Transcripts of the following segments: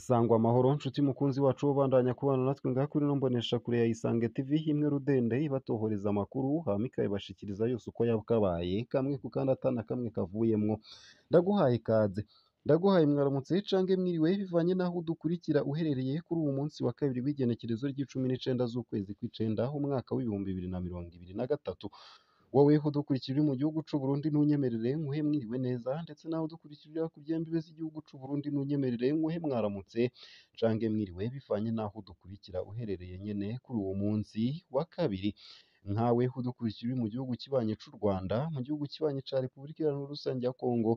Sangwa amahoro nshuti mukunzi wacu ubandanya kubana natwe ngaha kuri ino mboneshakure ya Isange TV imwe rudende ibatohoreza amakuru hama ikayabashikiriza yose uko yakabaye kamwe ku kandi atana kamwe kavuyemwo. Ndaguhaye ikaze, ndaguhaye mwaramutse cange mwiriwe bivanye naho udukurikira uherereye kuri uwu munsi wa kabiri w'igenekerezo ry'icumi z'ukwezi kw'icenda umwaka w'ibihumbi 2023. Wowe udukurikira uri mu gihugu c'u Burundi ntunyemerere nkuhe mwiriwe neza, ndetse naho udukurikirira ku vyembibe z'igihugu c'u Burundi ntunyemerere nkuhe mwaramutse cange mwiriwe bivanye naho udukurikira uherereye nyene kuri uwo munsi wa kabiri. Nkawe udukurikira uri mu gihugu kibanyi c'u Rwanda, mu gihugu kibanyi ca Repubulika Iharanira Rusangi ya Kongo,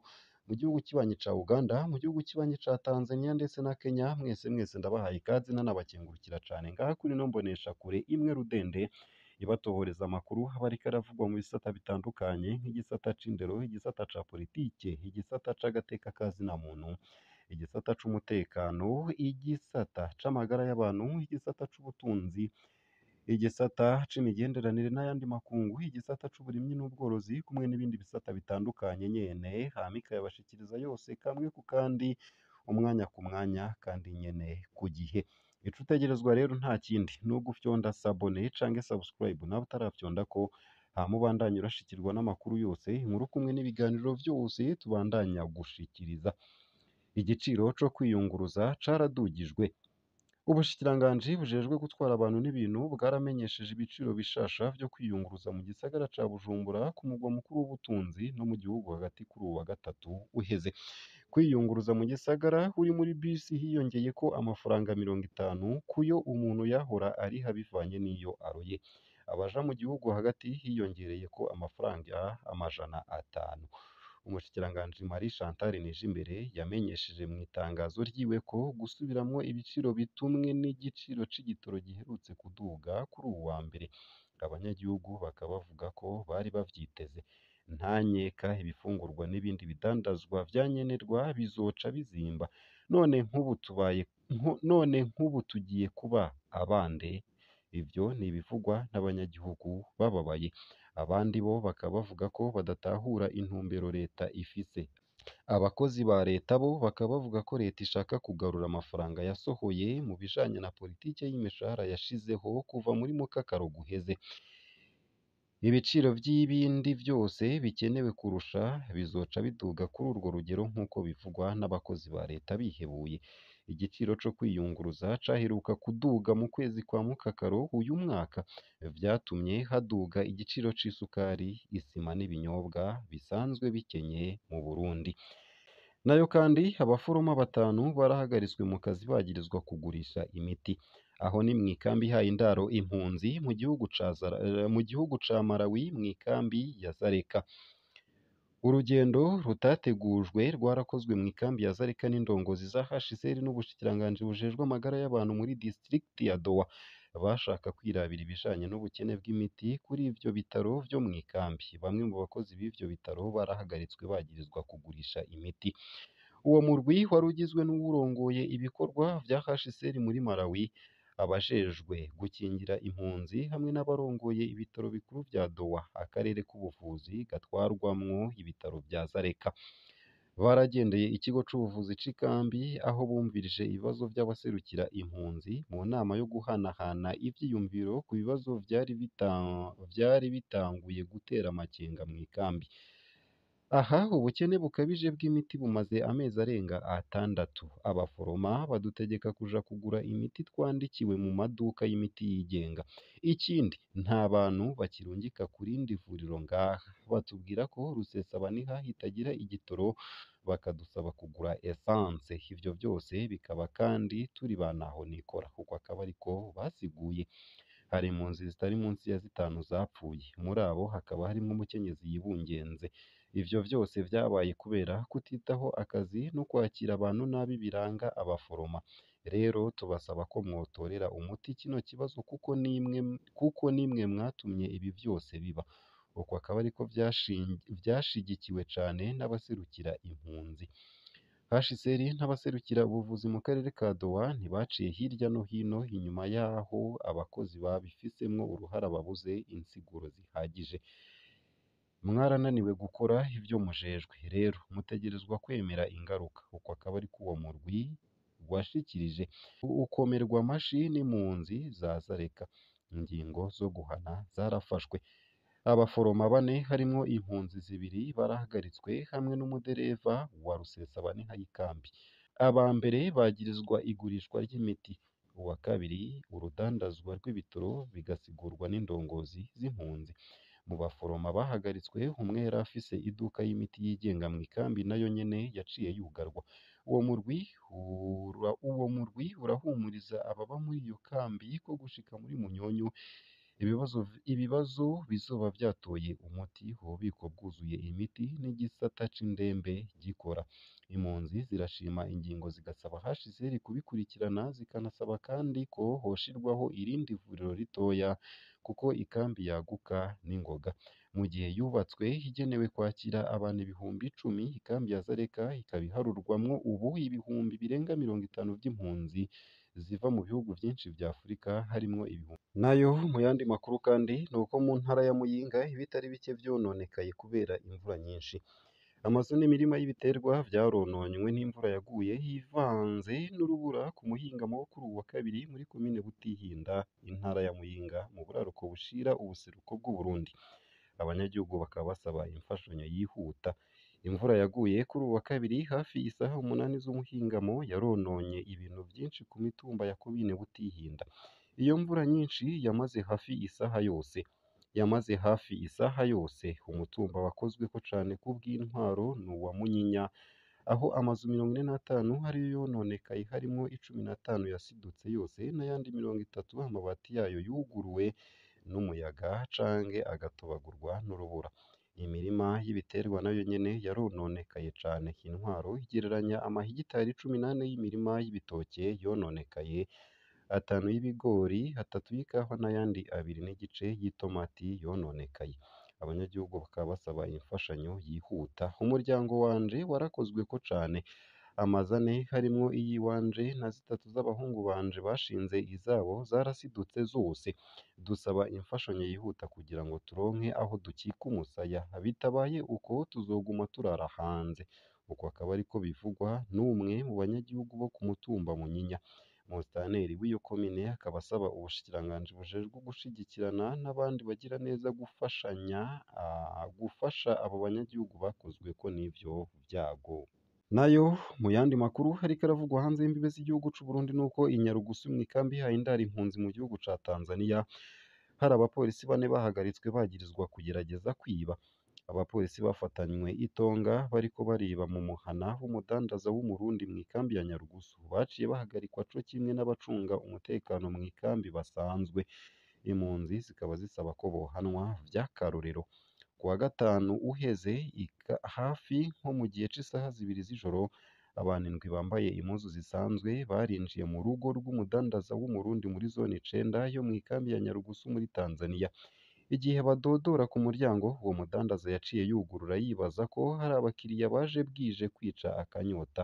mu gihugu kibanyi ca Uganda, mu gihugu kibanyi ca Tanzania ndetse na Kenya, mwese ndabahaye ikaze nanabakengurukira cane ngaha kuri ino mboneshakure imwe rudende ibatohoreza amakuru aba ariko aravugwa mu bisata bitandukanye nk'igisata c'indero, igisata ca politike, igisata c'agateka ka zina muntu, igisata c'umutekano, igisata c'amagara y'abantu, igisata c'ubutunzi, igisata c'imigenderanire n'ayandi makungu, igisata c'uburimyi n'ubworozi kumwe n'ibindi bisata bitandukanye nyene, hama ikayabashikiriza yose kamwe ku kandi, umwanya ku mwanya kandi nyene ku gihe. Ico utegerezwa rero nta kindi ni ugufyonda sabone canke subscribe nawe utarafyondako, hama ubandanye urashikirwa n'amakuru yose, inkuru kumwe n'ibiganiro vyose tubandanya gushikiriza. Igiciro co kwiyunguruza caradugijwe. Ubushikiranganji bujejwe gutwara abantu n'ibintu bwaramenyesheje ibiciro bishasha vyo kwiyunguruza mu gisagara ca Bujumbura ku mugwa mukuru w'ubutunzi no mu gihugu hagati kuri uwu wa gatatu uheze. Kwiyunguruza mu gisagara uri muri bisi hiyongeyeko amafaranga 50 kuyo umuntu yahora ariha bivanye n'iyo aroye. Abaja mu gihugu hagati hiyongereyeko amafaranga 500. Umushikiranganji Marie Chantal Nijimbere yamenyesheje mu itangazo ryiwe ko gusubiramwo ibiciro bitumwe n'igiciro c'igitoro giherutse kuduga kuri uwu wa mbere. Abanyagihugu bakaba bavuga ko bari bavyiteze. Nta nkeka ibifungurwa n'ibindi bidandazwa vyankenerwa bizoca bizimba. None nk'ubu tugiye kuba abande? Ivyo ni ibivugwa n'abanyagihugu bababaye. Abandi bo bakaba bavuga ko badatahura intumbero leta ifise. Abakozi ba leta bo bakaba bavuga ko leta ishaka kugarura amafaranga yasohoye mu bijanye na politike y'imishahara yashizeho kuva muri mukakaro guheze. Ibiciro vy'ibindi vyose bikenewe kurusha bizoca biduga kuri urwo rugero nk'uko bivugwa n'abakozi ba leta bihebuye. Igiciro co kwiyunguruza caheruka kuduga mu kwezi kwa mukakaro uyu mwaka, vyatumye haduga igiciro c'isukari, isima n'ibinyobwa bisanzwe bikenye mu Burundi. Nayo kandi abaforoma 5 barahagaritswe mu kazi bagirizwa kugurisha imiti. Aho ni mw'ikambi ihaye indaro impunzi mu gihugu ca Malawi mw'ikambi ya Zareka. Urugendo rutategujwe rwarakozwe mw'ikambi ya Zareka n'indongozi za HCR n'ubushikiranganji bujejwe amagara y'abantu muri district ya Dowa. Bashaka kwirabira ibijanye n'ubukene bw'imiti kuri ivyo bitaro vyo mw'ikambi. Bamwe mu bakozi b'ivyo bitaro barahagaritswe bagirizwa kugurisha imiti. Uwo murwi wari ugizwe n'uwurongoye ibikorwa vya HCR muri Malawi, abajejwe gukingira impunzi hamwe n'abarongoye ibitaro bikuru vya Dowa, akarere k'ubuvuzi gatwarwamwo ibitaro vya Zareka. Baragendeye ikigo c'ubuvuzi c'ikambi aho bumvirije ibibazo vy'abaserukira impunzi mu nama yo guhanahana ivyiyumviro ku bibazo vyari bitanguye gutera amakenga mw'ikambi. Aha ubukene bukabije bw'imiti bumaze amezi arenga 6. Abaforoma badutegeka kuja kugura imiti twandikiwe mu maduka y'imiti yigenga. Ikindi nta bantu bakirungika kurindi vuriro ngaha. Batubwira ko Rusesabaniha hitagira igitoro, bakadusaba kugura essence. Ivyo vyose bikaba kandi turi banaho nikora, kuko akaba ariko basiguye. Hari impunzi zitari munsi ya 5 zapfuye, muri abo hakaba harimwo umukenyezi yibungenze. Ivyo vyose vyabaye kubera kutitaho akazi no kwakira abantu nabi biranga abaforoma. Rero tubasaba ko mwotorera umuti kino kibazo kuko nimwe mwatumye ibi vyose biba. Uko akaba ariko vyashigikiwe cane n'abaserukira impunzi. HCR n'abaserukira ubuvuzi mu karere ka Dowa ntibaciye hirya no hino inyuma yaho abakozi babifisemwo uruhara babuze insiguro zihagije. Mwarananiwe gukora ivyo mujejwe, rero mutegerezwa kwemera ingaruka. Uko akaba ariko uwo murwi washikirije ukomerwa amashi n'impunzi za Zareka. Ingingo zo guhana zarafashwe. Abaforoma bane harimwo impunzi zibiri barahagaritswe hamwe n'umudereva wa Rusesabaniha y'ikambi. Aba mbere bagirizwa igurishwa ry'imiti, uwa kabiri urudandazwa rw'ibitoro bigasigurwa n'indongozi z'impunzi. Mu baforoma bahagaritswe umwe yari afise iduka y'imiti yigenga mu ikambi nayo nyene yaciye yugarwa. Uwo murwi urahumuriza ababa muri iyo kambi ko gushika muri Munyonyo ibibazo bizoba vyatoye umuti, ububiko bwuzuye imiti n'igisata c'indembe gikora. Impunzi zirashima ingingo zigasaba HCR kubikurikirana, zikanasaba kandi ko hoshirwaho irindi vuriro ritoya kuko ikambi yaguka n'ingoga. Mu gihe yubatswe igenewe kwakira abantu ibihumbi 10, ikambi ya Zareka ikaba iharurwamwo ubu ibihumbi birenga 50 vy'impunzi ziva mu bihugu vyinshi vya Afurika harimwo ibihumbi. Nayo mu yandi makuru kandi nuko mu ntara ya Muyinga ibitari bike vyononekaye kubera imvura nyinshi. Amazu n'imirima y'ibiterwa vyarononywe n'imvura yaguye ivanze n'urubura ku muhingamo wo kuri uwa kabiri muri komine Butihinda, intara ya Muyinga mu buraruko bushira ubuseruko bw'Uburundi. Abanyagihugu bakaba basaba imfashanyo yihuta. Imvura yaguye kuri uwa kabiri hafi isaha 8 z'umuhingamo yarononye ibintu vyinshi ku mitumba ya komine Butihinda. Iyo mvura nyinshi yamaze hafi isaha yose, umutumba wakozweko cane kubw'intwaro n'uwa Munyinya, aho amazu 45 ariyo yononekaye harimwo 15 yasidutse yose n'ayandi 30 amabati yayo yuguruwe n'umuyaga canke agatobagurwa n'urubura. Imirima y'ibiterwa nayo nyene yarononekaye cane. Intwaro igereranya amahegitari 18 y'imirima y'ibitoke yononekaye, 5 y'ibigori, 3 y'ikawa n'ayandi 2 n'igice y'itomati yononekaye. Abanyagihugu bakaba basaba imfashanyo yihuta. Umuryango wanje warakozweko cane. Amazu 4 harimwo iyiwanje na 3 z'abahungu banje bashinze izabo zarasidutse zose. Dusaba imfashanyo yihuta kugira ngo turonke aho dukika umusaya, bitabaye uko tuzoguma turara hanze. Uko akaba ariko bivugwa n'umwe mu banyagihugu bo ku mutumba Munyinya. Musitanteri w'iyo komine akaba asaba ubushikiranganji bujejwe gushigikirana n'abandi bagira neza gufasha abo banyagihugu bakozweko n'ivyo vyago. Nayo mu yandi makuru hariko aravugwa hanze y'imbibe z'igihugu c'u Burundi nuko i Nyarugusu mw'ikambi ihaye indaro impunzi mu gihugu ca Tanzania hari abapolisi 4 bahagaritswe bagirizwa kugerageza kwiba. Abapolisi bafatanywe itonga bariko bariba mu muhana w'umudandaza w'umurundi mw'ikambi ya Nyarugusu. Baciye bahagarikwa co kimwe n'abacunga umutekano mw'ikambi basanzwe. Impunzi zikaba zisaba ko bohanwa vy'akarorero. Kuwa gatanu uheze hafi nko mu gihe c'isaha 2 z'ijoro, abantu 7 bambaye impuzu zisanzwe barinjiye mu rugo rw'umudandaza w'umurundi muri zone 9 yo mw'ikambi ya Nyarugusu muri Tanzania. Igihe badodora ku muryango, uwo mudandaza yaciye yugurura yibaza ko hari abakiriya baje bwije kwica akanyota.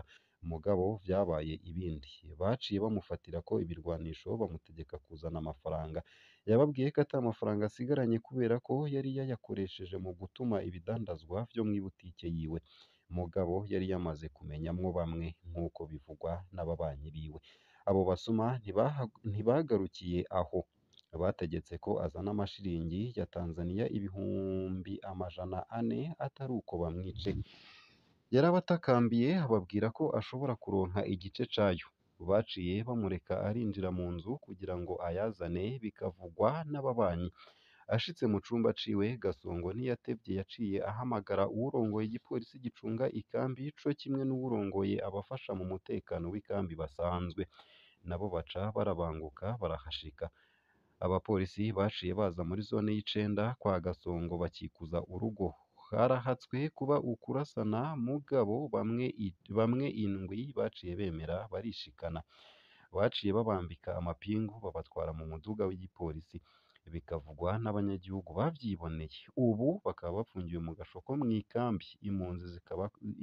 Mugabo vyabaye ibindi. Baciye bamufatira ko ibirwanisho bamutegeka kuzana amafaranga. Yababwiye ko ata mafaranga asigaranye kubera ko yari yayakoresheje mu gutuma ibidandazwa vyo mw'ibutike yiwe. Mugabo yari yamaze kumenyamwo bamwe nk'uko bivugwa n'ababanyi biwe. Abo basuma ntibagarukiye aho. Bategetse ko azana amashiringi ya Tanzania ibihumbi 400 atari uko bamwice. Yarabatakambiye ababwira ko ashobora kuronka igice cayo. Baciye bamureka arinjira mu nzu kugira ngo ayazane, bikavugwa n'ababanyi. Ashitse mu cumba ciwe, Gasongo ntiyatevye yaciye ahamagara uwurongoye igipolisi gicunga ikambi co kimwe n'uwurongoye abafasha mu mutekano w'ikambi basanzwe. Nabo baca barabanguka barahashika. Abapolisi baciye baza muri zone y'icenda kwa Gasongo bakikuza urugo. Harahatswe kuba ukurasana, mugabo bamwe indwi baciye bemera barishikana. Baciye babambika amapingu babatwara mu muduga w'igipolisi. Bikavugwa n'abanyagihugu bavyiboneye. Ubu bakaba bafungiwe mu gashoko mw'ikambi.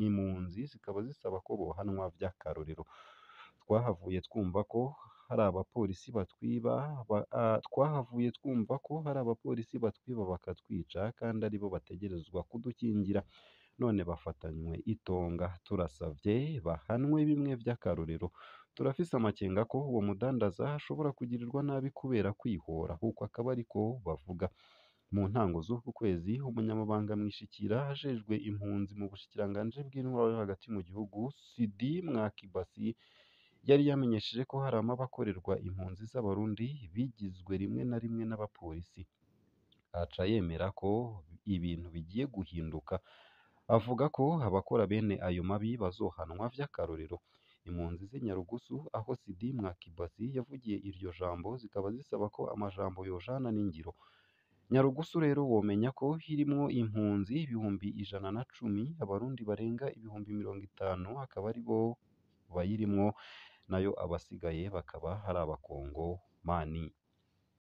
Impunzi zikaba zisaba ko bohanwa vy'akarorero. Twahavuye twumva ko hari abapolisi batwiba bakatwica kandi aribo bategerezwa kudukingira, none bafatanywe itonga. Turasavye bahanwe bimwe vy'akarorero. turafise amakenga ko uwo mudandaza ashobora kugirirwa nabi kubera kwihora kuko akaba ariko bavuga mu ntango z'uku kwezi umunyamabanga mwishikira ajejwe impunzi mu bushikiranganji bw'intwaro yo hagati mu gihugu Sudi Mwakibasi yari yamenyesheje ko hari amabakorerwa impunzi z'abarundi bigizwe rimwe na rimwe n'abapolisi aca yemera ko ibintu bigiye guhinduka avuga ko abakora bene ayo mabi bazohanwa vy'akarorero impunzi z'i Nyarugusu aho Sidi Mwakibasi yavugiye iryo jambo zikaba zisaba ko amajambo yojana n'ingiro Nyarugusu rero womenya ko hirimwo impunzi ibihumbi 110 abarundi barenga ibihumbi 50 akaba ari bo bayirimwo nayo abasigaye bakaba hari abakongo mani